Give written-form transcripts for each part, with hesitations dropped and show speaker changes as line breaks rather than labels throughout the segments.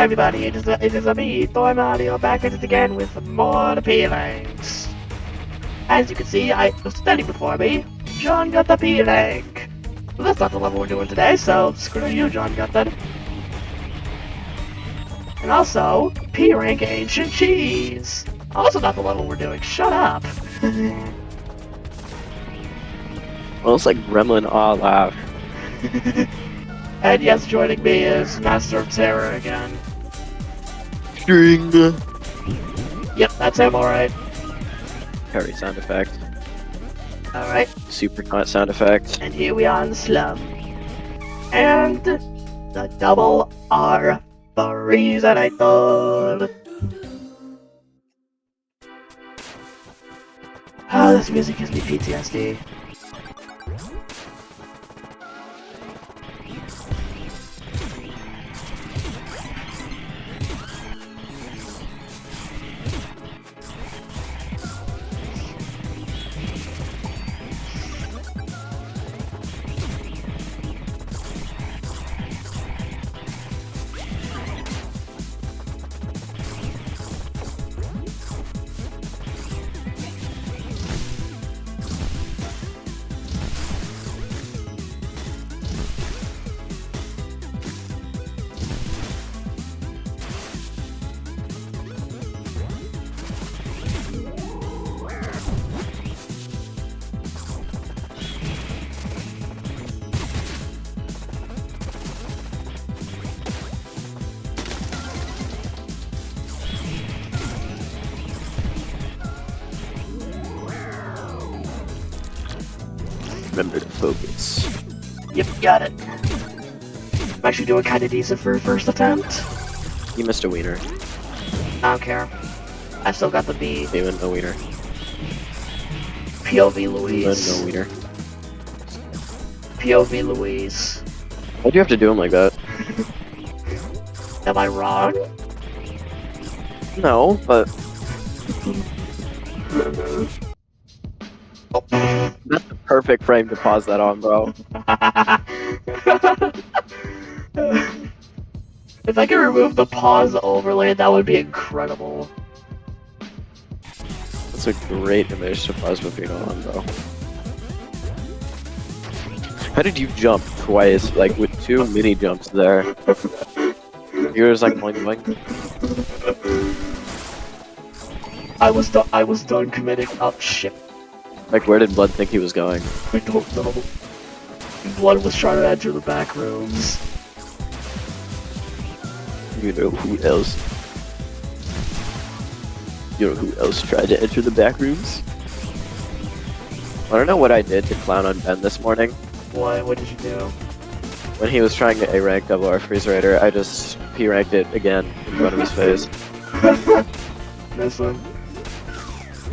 everybody, it is me, Thor Mario, back at it again with more peelings. As you can see, standing before me, John got the peeling. Well, that's not the level we're doing today, so screw you, John Gutted. And also, P-Rank Ancient Cheese. Also not the level we're doing, shut up.
Well, it's like Gremlin Laugh.
And yes, joining me is Master of Terror again.
String.
Yep, that's him, alright.
Harry sound effect.
Alright.
Super cut sound effect.
And here we are in the slum. And the double R Refrigerator. Oh, this music gives me PTSD.
Remember to focus.
Yep, got it. I'm actually doing kinda decent for a first attempt.
You missed a wiener.
I don't care. I still got the B.
Even no wiener.
POV Louise.
Even no wiener.
POV Louise.
Why'd you have to do him like that?
Am I wrong?
No, but that's the perfect frame to pause that on, bro.
If I could remove the pause overlay, that would be incredible.
That's a great image to pause Vivino on, bro. How did you jump twice, like with 2 mini jumps there? You were just like boing boing.
I was done committing. Oh shit.
Like, where did Blood think he was going?
I don't know. Blood was trying to enter the back rooms.
You know who else? You know who else tried to enter the back rooms? I don't know what I did to clown on Ben this morning.
What? What did you do?
When he was trying to A-rank double R Freezerator, I just P-ranked it again in front of his face.
This one.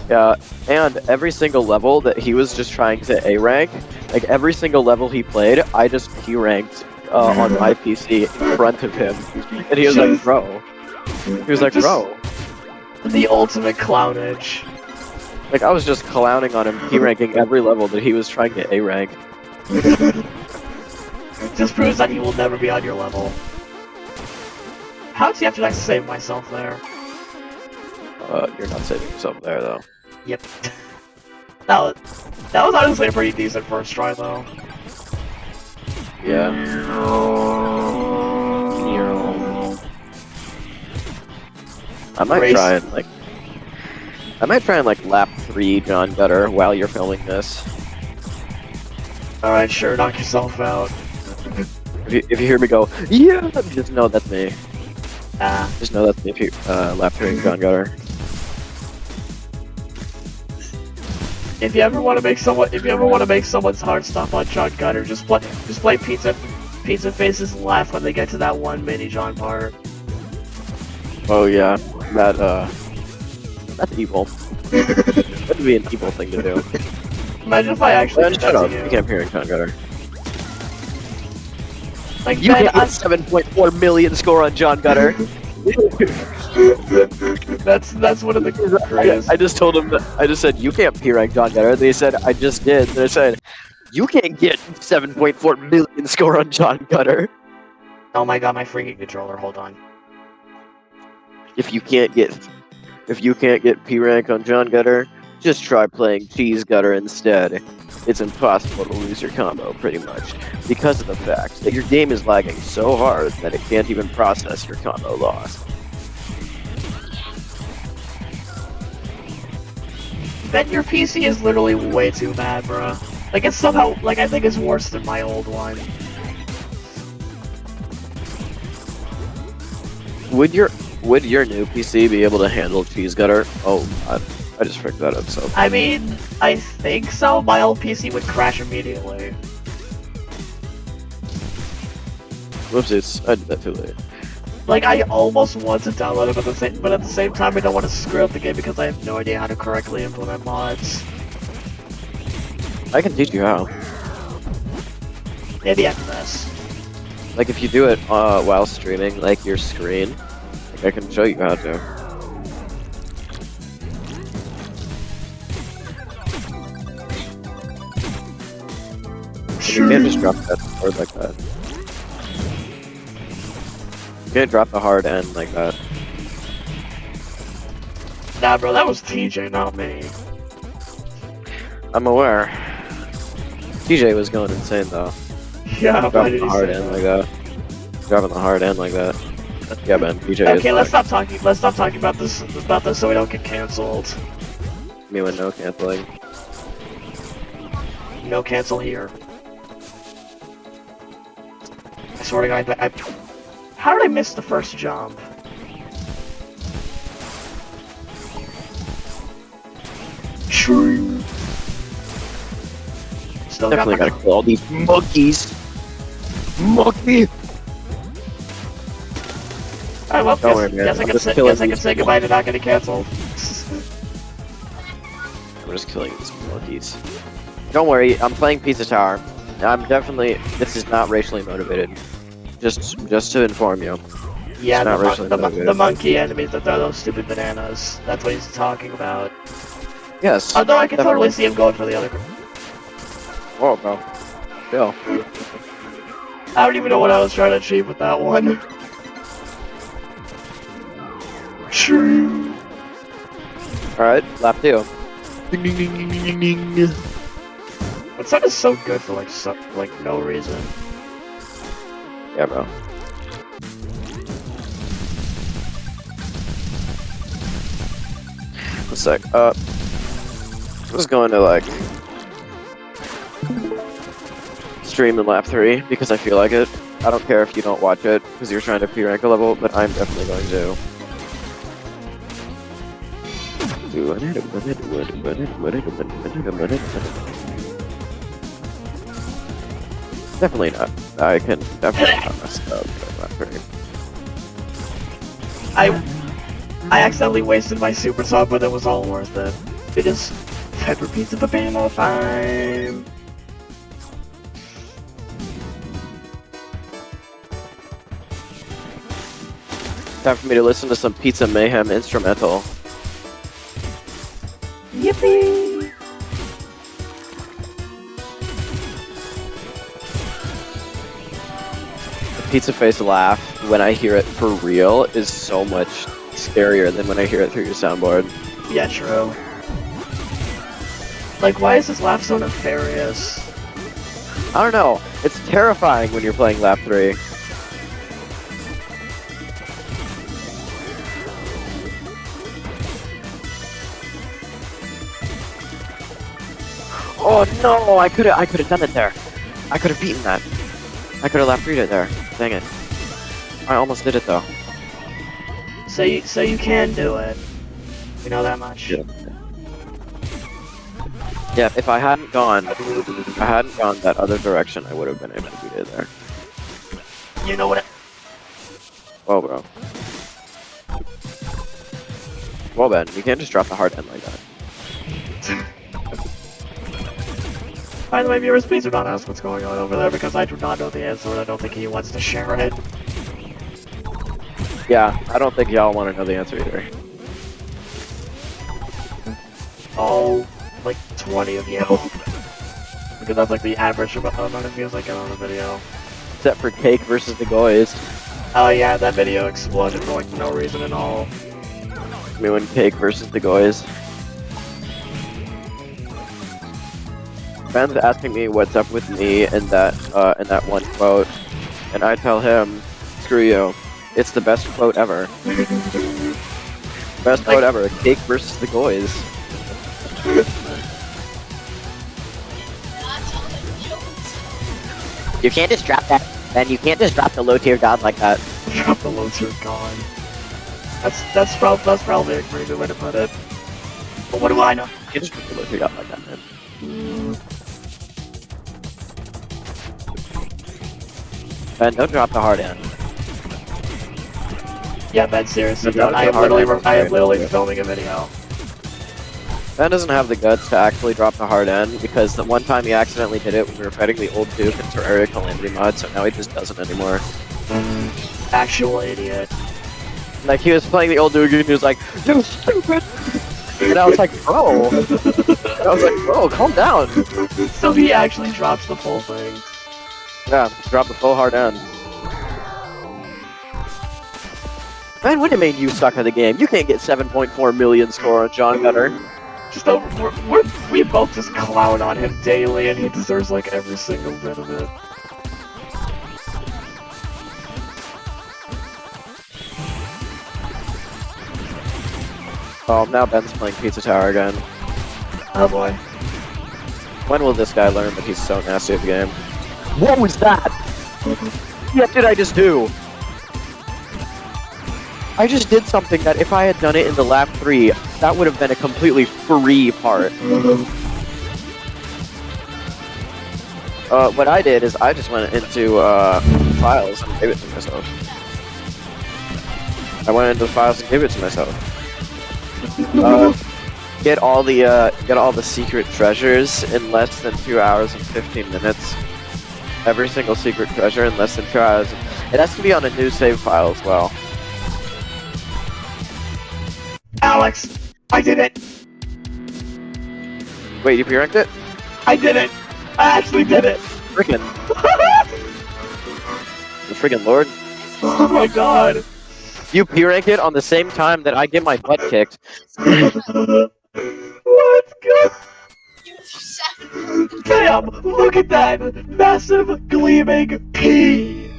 Yeah, and every single level that he was just trying to A-rank, like every single level he played, I just P-ranked on my PC in front of him. And he was like, bro. He was like, bro.
The ultimate clownage.
Like, I was just clowning on him, P-ranking every level that he was trying to A-rank.
Just proves that he will never be on your level. How did I save myself there?
You're not saving yourself there, though.
Yep. That was honestly a pretty decent first try, though.
Yeah. I might try and like lap 3 John Gutter while you're filming this.
Alright, sure, knock yourself out.
If you hear me go, yeah, just know that's me.
Ah.
Just know that's me if you lap 3 John Gutter.
If you ever want to make someone's heart stop on John Gutter, just play Pizza Face's laugh when they get to that one mini John part.
Oh yeah, that's evil. That would be an evil thing to do.
Imagine if I actually did
Shut
that
up,
to you.
you can't hear John Gutter.
Like,
You get a 7.4 million score on John Gutter.
That's one of the greatest.
I just told him that, I just said, you can't P-rank John Gutter. They said, I just did. And I said, you can't get 7.4 million score on John Gutter.
Oh my god, my freaking controller, hold on.
If you can't get P rank on John Gutter, just try playing Cheese Gutter instead. It's impossible to lose your combo, pretty much, because of the fact that your game is lagging so hard that it can't even process your combo loss.
Then your PC is literally way too bad, bro. Like, it's somehow, like, I think it's worse than my old one.
Would your new PC be able to handle Cheese Gutter? Oh, I just freaked that up. So
I mean, I think so. My old PC would crash immediately.
whoopsies, I did that too late.
Like, I almost want to download it, but at the same time, I don't want to screw up the game because I have no idea how to correctly implement mods.
I can teach you how.
Maybe after this.
Like if you do it while streaming, like your screen, like I can show you how to. You can't just drop that hard like that. You can't drop the hard end like that.
Nah, bro, that was TJ, not me.
I'm aware. TJ was going insane though.
Yeah, why
Dropping
did
the
he
hard
say
end
that?
like that. Dropping the hard end like that. Yeah, man. TJ is
Okay, let's
like,
stop talking about this so we don't get cancelled.
me with no canceling.
No cancel here. I swear to God, how did I miss the first jump? True. Still
Definitely
got
gotta kill all these monkeys. Monkey.
I love
Don't worry, man.
guess I
I'm
can
just
say,
killing
guess I can
these
say goodbye to not getting canceled.
I'm just killing these monkeys. Don't worry, I'm playing Pizza Tower. This is not racially motivated. Just to inform you.
Yeah,
not racially
the
motivated.
monkey enemies that throw those stupid bananas. That's what he's talking about.
Yes.
Although I can totally
definitely.
see him going for the other.
Whoa, bro. Chill.
I don't even know what I was trying to achieve with that one. True.
Alright, lap 2.
Ding ding ding ding ding ding ding. That sound is so good for like no reason.
Yeah, bro. One sec. I'm just going to like stream in lap 3 because I feel like it. I don't care if you don't watch it because you're trying to P-rank a level, but I'm definitely going to. Definitely not. I can definitely not mess up in lap 3.
I accidentally wasted my super sub, but it was all worth it. It is pepper pizza banana time.
Time for me to listen to some Pizza Mayhem instrumental.
Yippee!
The pizza face laugh when I hear it for real is so much scarier than when I hear it through your soundboard.
Yeah, true. Like, why is this laugh so nefarious?
I don't know. It's terrifying when you're playing lap 3. Oh no! I could have done it there. I could have beaten that. I could have lap 3'd it there. Dang it. I almost did it though.
So you can do it. We know that much.
Yeah. Yeah, if I hadn't gone that other direction, I would have been able to beat it there.
You know what?
Whoa, bro. Well, Ben, you can't just drop the hard end like that.
By the way, viewers, please do not ask what's going on over there because I do not know the answer and I don't think he wants to share it.
Yeah, I don't think y'all want to know the answer either.
All, like, 20 of you. Because that's like the average amount of views I get on a video.
Except for Cake versus the Goys.
Oh yeah, that video exploded for like no reason at all.
asking me when Cake versus the Goys. Ben's asking me what's up with me in that one quote, and I tell him, "Screw you, it's the best quote ever. Best quote ever. Cake versus the Goys." You can't just drop that, Ben. You can't just drop the low tier god like that.
Drop the low tier god. That's probably a pretty good way to put it. But what do I know?
You can't just drop the low tier god like that, man. Ben, don't drop the hard end.
Yeah, Ben, seriously,
Don't
I am literally filming a video.
Ben doesn't have the guts to actually drop the hard end because the one time he accidentally did it when we were fighting the old Duke in Terraria Calamity mod, so now he just doesn't anymore.
Actual idiot.
Like, he was playing the old Duke and he was like, "You stupid!" And I was like, bro! Calm down!
So he actually drops the full thing.
Yeah, drop the full hard end. Man, what do you mean you suck at the game? You can't get 7.4 million score on John Gunner.
We both just clown on him daily, and he deserves like every single bit of it.
Oh, now Ben's playing Pizza Tower again.
Oh boy.
When will this guy learn that he's so nasty at the game? What was that? What did I just do? I just did something that if I had done it in the lap 3, that would have been a completely free part. What I did is I just went into files and gave it to myself. I went into the files and gave it to myself. Get all the secret treasures in less than 2 hours and 15 minutes. Every single secret treasure in less than 2 hours. It has to be on a new save file as well.
Alex, I did it!
Wait, you pre-ranked it?
I did it! I actually did it!
Frickin'. The friggin' lord.
Oh my god!
You pre-ranked it on the same time that I get my butt kicked.
Let's go! Damn! Look at that! Massive gleaming P!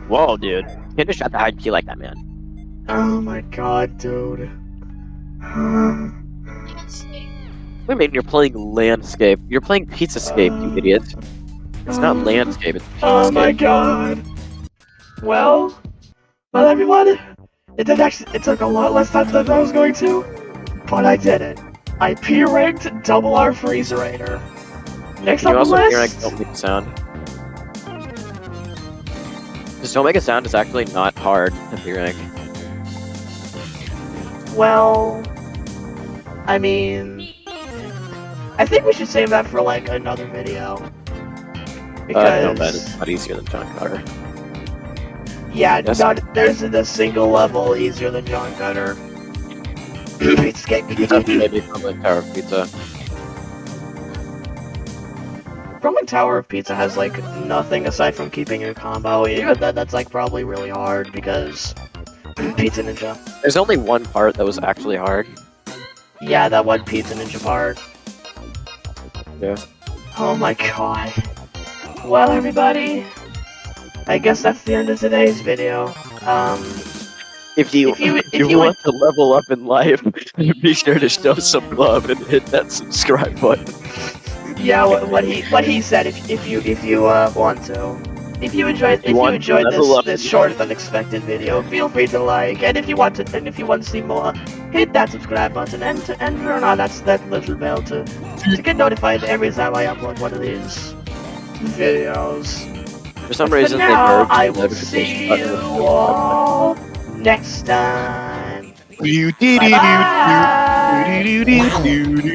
Whoa, dude. Can't just shot the high P like that, man.
Oh my god, dude.
What do you mean you're playing Landscape? You're playing Pizzascape, you idiot. It's not Landscape, it's Pizzascape.
Oh my god. Well everyone, it took a lot less time than I was going to, but I did it. I P-ranked double R Freezerator. Next on the list...
Don't make a sound. Just don't make a sound is actually not hard to P-rank.
Well, I mean, I think we should save that for like another video. Because
no, man, it's not easier than John Cutter.
Yeah, there isn't a single level easier than John Cutter.
Maybe Crumbling Tower of Pizza.
Crumbling Tower of Pizza has like nothing aside from keeping a combo. Even that's like probably really hard because Pizza Ninja.
There's only one part that was actually hard.
Yeah, that one Pizza Ninja part.
Yeah.
Oh my god. Well, everybody, I guess that's the end of today's video.
If you want to level up in life, be sure to show some love and hit that subscribe button.
Yeah, what he said. If you want to. If you enjoyed this short and unexpected video, feel free to like, and if you want to see more, hit that subscribe button and turn on that little bell to get notified every time I upload one of these videos.
For some reason, they
now,
merged
I
the
will
notification
see
button
you
with the
all next time.
Bye-bye.
Bye-bye.